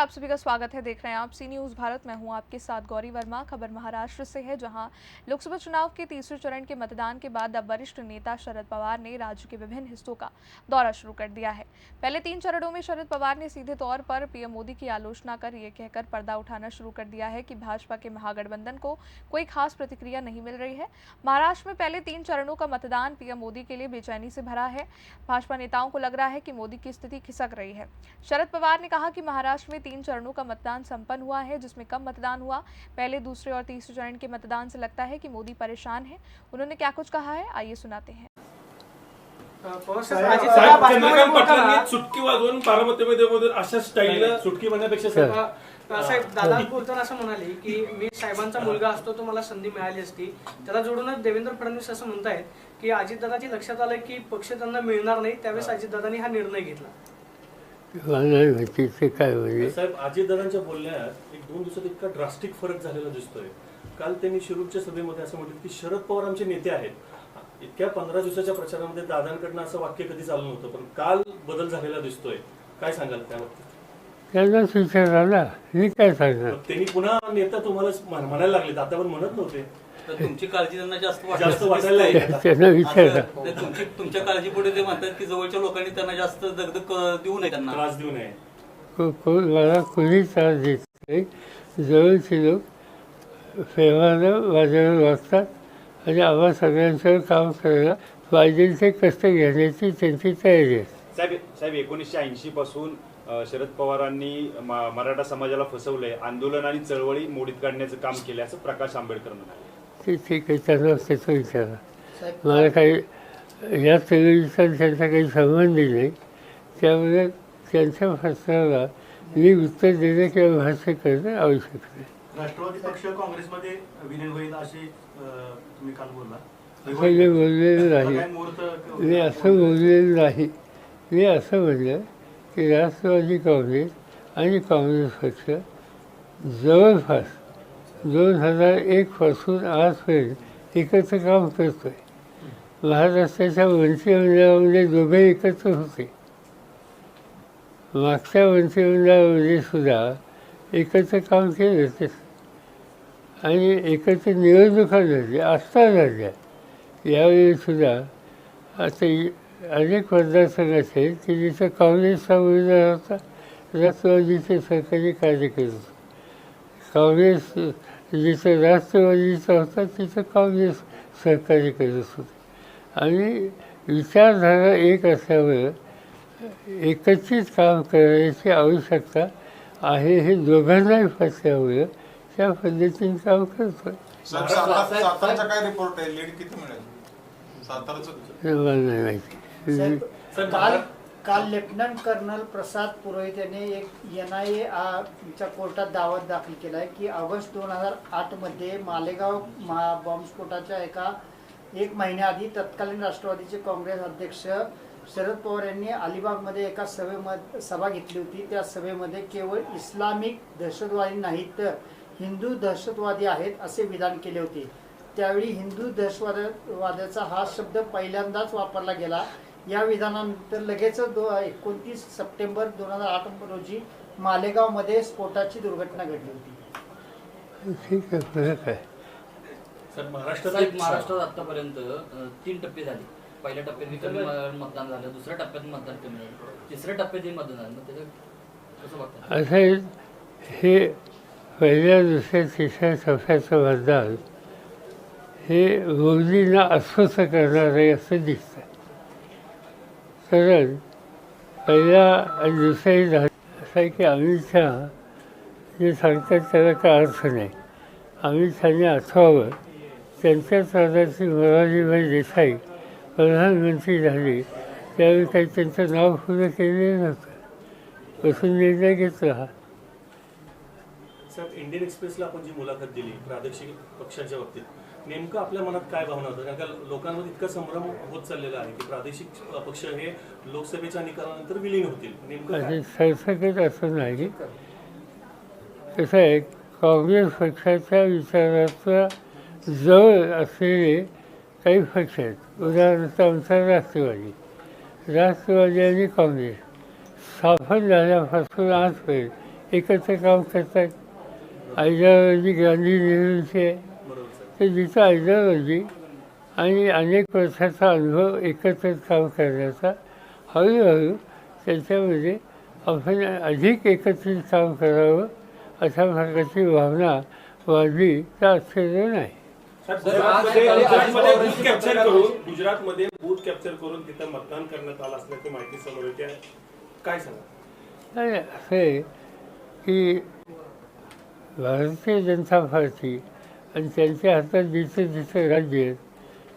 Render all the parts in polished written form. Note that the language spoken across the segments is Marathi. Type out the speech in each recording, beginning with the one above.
आप सभी का स्वागत है। देख रहे हैं आप सी न्यूज़ भारत। मैं हूं आपके साथ गौरी वर्मा। खबर महाराष्ट्र से है, जहां लोकसभा चुनाव के तीसरे चरण के मतदान के बाद अब वरिष्ठ नेता शरद पवार ने राज्य के विभिन्न हिस्सों का दौरा शुरू कर दिया है। पहले 3 चरणों में शरद पवार ने सीधे तौर पर पीएम मोदी की आलोचना कर ये कहकर पर्दा उठाना शुरू कर दिया है कि भाजपा के महागठबंधन को कोई खास प्रतिक्रिया नहीं मिल रही है। महाराष्ट्र में पहले 3 चरणों का मतदान पीएम मोदी के लिए बेचैनी से भरा है। भाजपा नेताओं को लग रहा है कि मोदी की स्थिति खिसक रही है। शरद पवार ने कहा कि महाराष्ट्र में 3 चरणों का मतदान संपन्न हुआ है, जिसमें कम मतदान हुआ। पहले, दूसरे और तीसरे चरण के मतदान से लगता है कि मोदी परेशान है। उन्होंने क्या कुछ कहा है, आइए सुनाते हैं। चंद्रकांत पाटलांनी चुटकी वाजवून बारामतीमध्ये अशा स्टाईलला चुटकी म्हणण्यापेक्षा साहेब दादा बोलताना असं म्हणाले की मी साहेबांचा मुलगा असतो तो मला संधी मिळाली असती. त्याला जोडूनच देवेंद्र फडणवीस असं म्हणतायत की अजितदादांच्या लक्षात आलं की पक्ष त्यांना मिळणार नाही, त्यावेळेस अजितदादांनी हा निर्णय घेतला. साहेब, अजितदादांच्या बोलण्यात एक 2 दिवसात इतका ड्रास्टिक फरक झालेला दिसतोय. काल त्यांनी शिरूरच्या सभेमध्ये असं म्हटलं की शरद पवार आमचे नेते आहेत. इतक्या 15 दिवसाच्या प्रचारामध्ये दादांकडनं असं वाक्य कधी चालू नव्हतं, पण काल बदल झालेला दिसतोय. काय सांगाल त्याबाबतीत? त्यांनाच विचारला, मी काय सांगणार. त्यांनी पुन्हा नेता तुम्हाला म्हणायला लागले, आता पण म्हणत नव्हते. तर तुमची काळजी त्यांना जास्त वाटायला लागली. त्यांना विचारला, तुमच्या काळजीपुढे ते म्हणतात की जवळच्या लोकांनी त्यांना जास्त दगदग देऊ नये, त्यांना त्रास देऊ नये. मला कोणी त्रास देत नाही. जवळचे लोक प्रेमानं माझ्यावर वागतात आणि आम्हा सगळ्यांचं काम करायला पाहिजे ते कष्ट घेण्याची त्यांची तयारी आहे. साहेब 1980 पासून शरद पवारांनी मराठा समाजाला फसवलंय, आंदोलन आणि चळवळी मोडीत काढण्याचं काम केलं असं प्रकाश आंबेडकर म्हणाले. ते ठीक आहे, त्यांना त्याचा विचारा. मला काही या चळवळीचा त्यांचा काही संबंध नाही. त्यामुळे त्यांच्या प्रश्नाला मी उत्तर देणं किंवा भाष्य करणं आवश्यक नाही. राष्ट्रवादी पक्ष काँग्रेसमध्ये विलीन होईल असे तुम्ही काल बोलला. असं मी बोललेलं नाही. मी असं बोललेलं नाही. मी असं म्हणलं की राष्ट्रवादी काँग्रेस आणि काँग्रेस पक्ष जवळपास 2001 पासून आजपर्यंत एकत्र काम करतोय. महाराष्ट्राच्या मंत्रिमंडळामध्ये दोघे एकत्र होते. मागच्या मंत्रिमंडळामध्ये सुद्धा एकत्र काम केलं ते आणि एकत्र निवडणुका झाल्या, आत्ता झाल्या. यावेळी सुद्धा आता अनेक मतदारसंघ आहेत की जिथं काँग्रेसचा उमेदवार होता, राष्ट्रवादीचे सरकारी कार्य करत होते. काँग्रेस जिथं राष्ट्रवादीचा होता तिथं काँग्रेस सहकार्य करत होते. आणि विचारधारा एक असल्यामुळं एकत्रित काम करण्याची आवश्यकता आहे हे दोघांनाही पटल्यामुळं त्या पद्धतीने काम करतोय. काय रिपोर्ट आहे, लीड किती मिळेल मला नाही माहिती. काल लेफ्टनंट कर्नल प्रसाद पुरोहित यांनी एक NIA च्या कोर्टात दावा दाखल केला आहे की ऑगस्ट 2008 मध्ये मालेगाव बॉम्बस्फोटाच्या एक महिन्याआधी तत्कालीन राष्ट्रवादीचे काँग्रेस अध्यक्ष शरद पवार यांनी अलिबागमध्ये एका सभा घेतली होती. त्या सभेमध्ये केवळ इस्लामिक दहशतवादी नाहीत तर हिंदू दहशतवादी आहेत असे विधान केले होते. त्यावेळी हिंदू दहशतवादाचा हा शब्द पहिल्यांदाच वापरला गेला. या विधानानंतर लगेच 29 सप्टेंबर 2008 रोजी मालेगावमध्ये स्फोटाची दुर्घटना घडली होती. ठीक आहे, फरक आहे. महाराष्ट्रात आतापर्यंत 3 टप्पे झाले. पहिल्या टप्प्यात कमी मतदान झालं, दुसऱ्या टप्प्यात मतदान कमी झालं, तिसऱ्या टप्प्यातही मतदान झालं. कसं वाटतं? असं हे पहिल्या, दुसऱ्या, तिसऱ्या टप्प्याचं मतदान हे मोदींना अस्वस्थ करणार आहे असं दिसतं. कारण पहिल्या आणि दुसऱ्याही झालं असं आहे की अमित शहा जे सांगतात त्याला काय अर्थ नाही. अमित शहाने आठवावं, त्यांच्याच राज्याची मोरारजीभाई देसाई प्रधानमंत्री झाले त्यावेळी काही त्यांचं नाव पुढं केलेलं नव्हतं. बसून निर्णय घेतला हा. साहेब, इंडियन एक्सप्रेसला आपण जी मुलाखत दिली प्रादेशिक पक्षाच्या बाबतीत, नेमकं आपल्या मनात काय भावना होतं? कारण का लोकांमध्ये इतका संभ्रम होत चाललेला आहे की प्रादेशिक पक्ष हे लोकसभेच्या निकालानंतर विलीन होतील. नेमकं सरसकट असं नाही. कसं आहे, काँग्रेस पक्षाच्या विचाराचा जवळ असलेले काही पक्ष आहेत. उदाहरणार्थ आमचा राष्ट्रवादी आणि काँग्रेस स्थापन झाल्यापासून आजपर्यंत एकत्र काम करतात. आयडिओलॉजी गांधी नेहरूंची आहे, बरोबर साहेब. तर जिथं आयडिओलॉजी आणि अनेक वर्षाचा अनुभव एकत्र काम करण्याचा, हळूहळू त्याच्यामध्ये आपण अधिक एकत्रित काम करावं अशा प्रकारची भावना वाढली तर आश्चर्य नाही. गुजरातमध्ये बूथ कॅप्चर करून तिथं मतदान करण्यात आलं असल्याची माहिती समोर येते आहे. काय सांगा? नाही, असं आहे की भारतीय जनता पार्टी आणि त्यांच्या हातात जिथं जिथं राज्य आहेत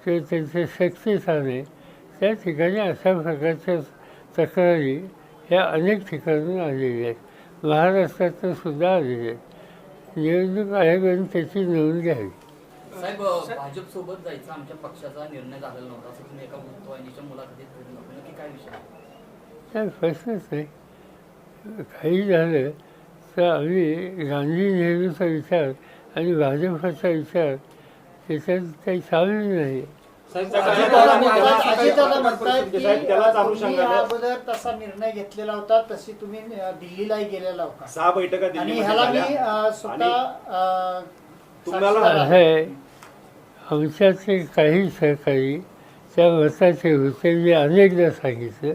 किंवा त्यांचं शक्तिस्थान आहे त्या ठिकाणी अशा प्रकारच्या तक्रारी ह्या अनेक ठिकाणून आलेल्या आहेत. महाराष्ट्रातून सुद्धा आलेल्या आहेत. निवडणूक आयोगाने त्याची नोंद घ्यावी. साहेब, भाजपसोबत जायचा आमच्या पक्षाचा निर्णय झालेला नव्हता असं तुम्ही एका वृत्तवाहिनीच्या मुलाखतीत बोलला. नक्की काय विषय? काय प्रश्नच नाही. काही झालं तर आम्ही गांधी नेहरूचा विचार आणि भाजपचा विचार त्याच्यात काही सामील नाही. अजितदादा म्हणतायत की साहेब, त्यालाच आपण तुम्ही सांगायला- अगोदर तसा निर्णय घेतलेला होता, तशी तुम्ही दिल्लीलाही गेलेला होता 6 बैठका आणि दिल्लीमध्ये ह्याला मी झाल्या. स्वतः तुम्हाला- साक्षीदार असं आहे, आमच्याचे काही सहकारी त्या मताचे होते. मी अनेकदा सांगितलं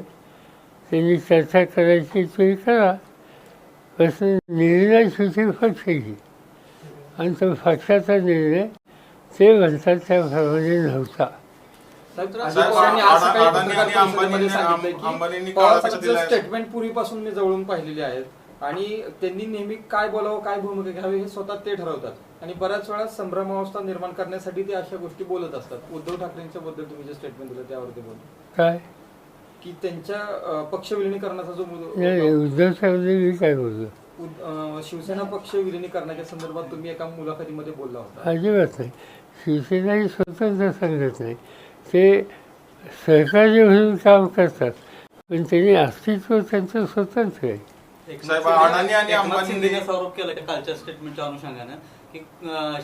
त्यांनी चर्चा करायची तुम्ही करा, पण निर्णय शेवटी पक्ष घे. आणि तो पक्षाचा निर्णय ते म्हणतात त्याप्रमाणे नव्हता. स्टेटमेंट पूर्वीपासून मी जवळून पाहिलेली आहेत आणि त्यांनी नेहमी काय बोलावं, काय भूमिका घ्यावी हे स्वतः ते ठरवतात. आणि बऱ्याच वेळा संभ्रमावस्था निर्माण करण्यासाठी ते अशा गोष्टी बोलत असतात. उद्धव ठाकरेंच्या बद्दल तुम्ही जे स्टेटमेंट दिलं त्यावरती बोल काय की त्यांच्या पक्ष विलिनीकरणाचा जो नाही, उद्धव ठाकरे मी काय बोललो? शिवसेना पक्ष विलिनीकरणाच्या संदर्भात तुम्ही एका मुलाखतीमध्ये बोलला होता. अजिबात नाही. शिवसेना ही स्वतंत्र संघटना नाही. ते सहकारी म्हणून काम करतात, पण त्यांनी अस्तित्व त्यांचं स्वतंत्र आहे. साहेब, अडाणी आणि अंबानींनी आरोप केला कालच्या स्टेटमेंटच्या अनुषंगाने की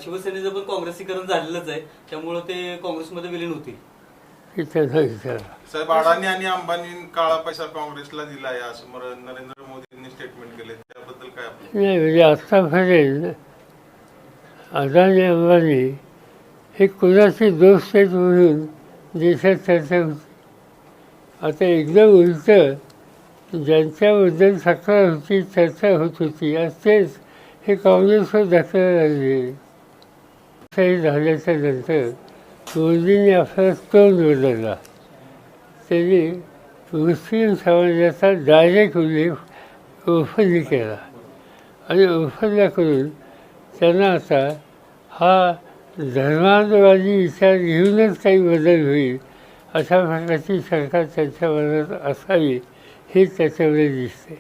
शिवसेनेचं पण काँग्रेसीकरण झालेलंच आहे, त्यामुळे ते काँग्रेसमध्ये विलीन होतील. त्यांना विचारा. साहेब, अडाणी आणि अंबानी काळा पैसा काँग्रेसला दिला आहे असं नरेंद्र मोदींनी स्टेटमेंट केले, त्याबद्दल काय आपलं? नाही, म्हणजे आत्तापर्यंत अदानी अंबानी हे कुणाचे दोस्त आहेत म्हणून देशात चर्चा होती. आता एकदम उलटं, ज्यांच्याबद्दल तक्रार होती, चर्चा होत होती, आज तेच हे काँग्रेसवर ढकलायला लागले. झाल्याच्या नंतर मोदींनी आपला तोंड बदलला. त्यांनी मुस्लिम समाजाचा डायरेक्ट उल्लेख ओपनली केला आणि ओपनला करून त्यांना आता हा धर्मांतरवादी विचार घेऊनच काही बदल होईल अशा प्रकारची सरकार त्यांच्या मनात असावी हे त्याच्यामध्ये दिसते.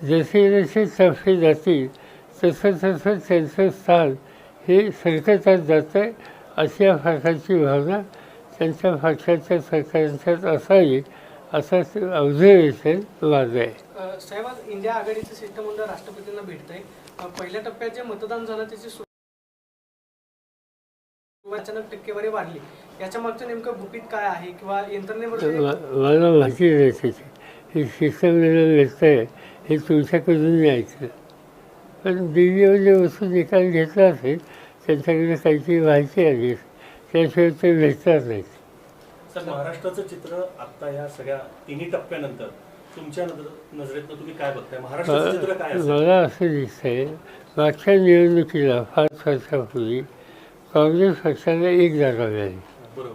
जसे जसे तफे जातील तसं तसं त्यांचं स्थान हे संकटात जातं अशा प्रकारची भावना त्यांच्या पक्षाच्या सरकारांच्यात असावी असं ऑब्झर्वेशन माझं आहे. साहेब, आज इंडिया आघाडीचं शिष्टमंडळ राष्ट्रपतींना भेटतंय. पहिल्या टप्प्यात जे मतदान झालं त्याची अचानक टक्केवारी वाढली, याच्या मागचं नेमकं गुपित काय आहे किंवा यंत्रणेवर? मला माहिती नाही त्याची. हे शिष्टमंडळ व्यस्त आहे हे तुमच्याकडून मी ऐकलं, पण दिल्लीमध्ये बसून निकाल घेतला असेल, त्यांच्याकडे काहीतरी माहिती आली त्याशिवाय ते भेटणार नाहीत. सर, महाराष्ट्राचं चित्र आता या सगळ्या तिन्ही टप्प्यानंतर तुमच्या नजरेतनं तुम्ही काय बघताय? महाराष्ट्राचं चित्र काय असेल? मला असं दिसतंय, मागच्या निवडणुकीला 5 वर्षापूर्वी काँग्रेस पक्षाला 1 जागा मिळाली, बरोबर,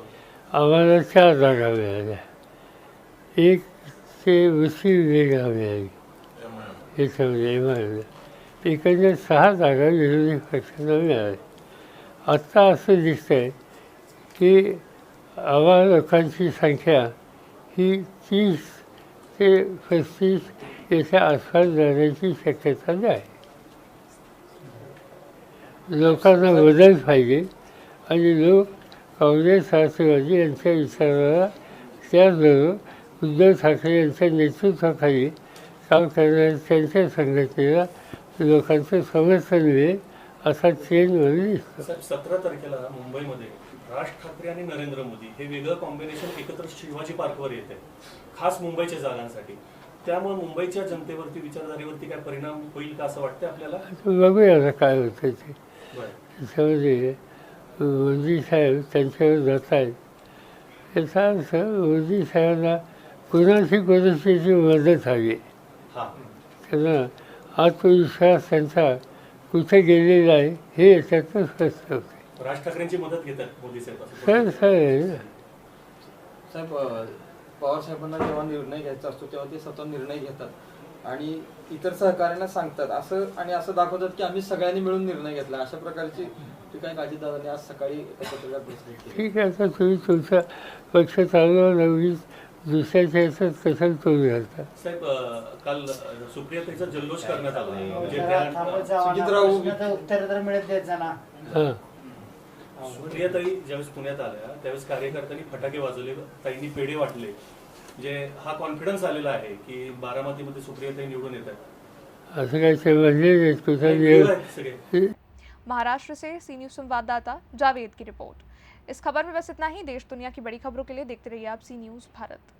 आम्हाला 4 जागा मिळाल्या, 1 ते मुस्लिम लीगला मिळाली, याच्यामध्ये मिळालं, एकंदर 6 जागा विरोधी पक्षांना मिळाल्या. आत्ता असं दिसतंय की आम्हा लोकांची संख्या ही 30 ते 35 याच्या आसपास जाण्याची शक्यता आहे. लोकांना बदल पाहिजे आणि लोक काँग्रेस राष्ट्रवादी यांच्या विचाराला त्याचबरोबर उद्धव ठाकरे यांच्या नेतृत्वाखाली काम करणाऱ्या त्यांच्या संघटनेला लोकांचं समर्थन मिळेल असा ट्रेंड मला दिसतो. साहेब, 17 तारखेला मुंबईमध्ये राज ठाकरे आणि नरेंद्र मोदी हे वेगळं कॉम्बिनेशन एकत्र शिवाजी पार्कवर येते, खास मुंबईच्या जागांसाठी. त्यामुळे मुंबईच्या जनतेवरती विचारधारेवरती काय परिणाम होईल का असं वाटतं आपल्याला? बघूया आता काय होतं ते. बरं. त्याच्यामध्ये मोदी साहेब त्यांच्यावर जात आहेत. याचा अर्थ मोदी साहेबांना कुणाची परिस्थितीची मदत हवी. हा. त्यांना आत्मविश्वास त्यांचा कुठे गेलेला आहे हे याच्यातनं स्पष्ट होते. राज ठाकरेंची मदत घेतात मोदी साहेब सर असं? सर आहे ना. साहेब पवार साहेबांना जेव्हा निर्णय घ्यायचा असतो तेव्हा ते स्वतः निर्णय घेतात आणि इतर सहकाऱ्यांना सांगतात असं आणि असं दाखवतात की आम्ही सगळ्यांनी मिळून निर्णय घेतला. अशा प्रकारची टीका अजितदादांनी आज सकाळी एका पत्रकार परिषदेत केली. ठीक आहे, आता तुम्ही तुमचा पक्ष चालवा नवीन दुसऱ्याच्या ह्याच्यात कशाला तोंड घालता. साहेब काल सुप्रियाताईचा जल्लोष करण्यात आला म्हणजे जरा थांबत त्या जावा ना, सुजितराव- प्रश्नाचं उत्तर तर मिळत देत जाणार. हां सुप्रियाताई ज्यावेळेस पुण्यात आल्या त्यावेळेस कार्यकर्त्यांनी फटाके वाजवले, ताईंनी पेढे वाटले. म्हणजे हा कॉन्फिडन्स आलेला आहे की बारामतीमध्ये सुप्रियाताई निवडून येत आहेत. असं काय ते म्हणजे कुठं क्लिअर आहेत सगळे. महाराष्ट्र से सी न्यूज संवाददाता जावेद की रिपोर्ट। इस खबर में बस इतना ही। देश दुनिया की बड़ी खबरों के लिए देखते रहिए आप सी न्यूज भारत।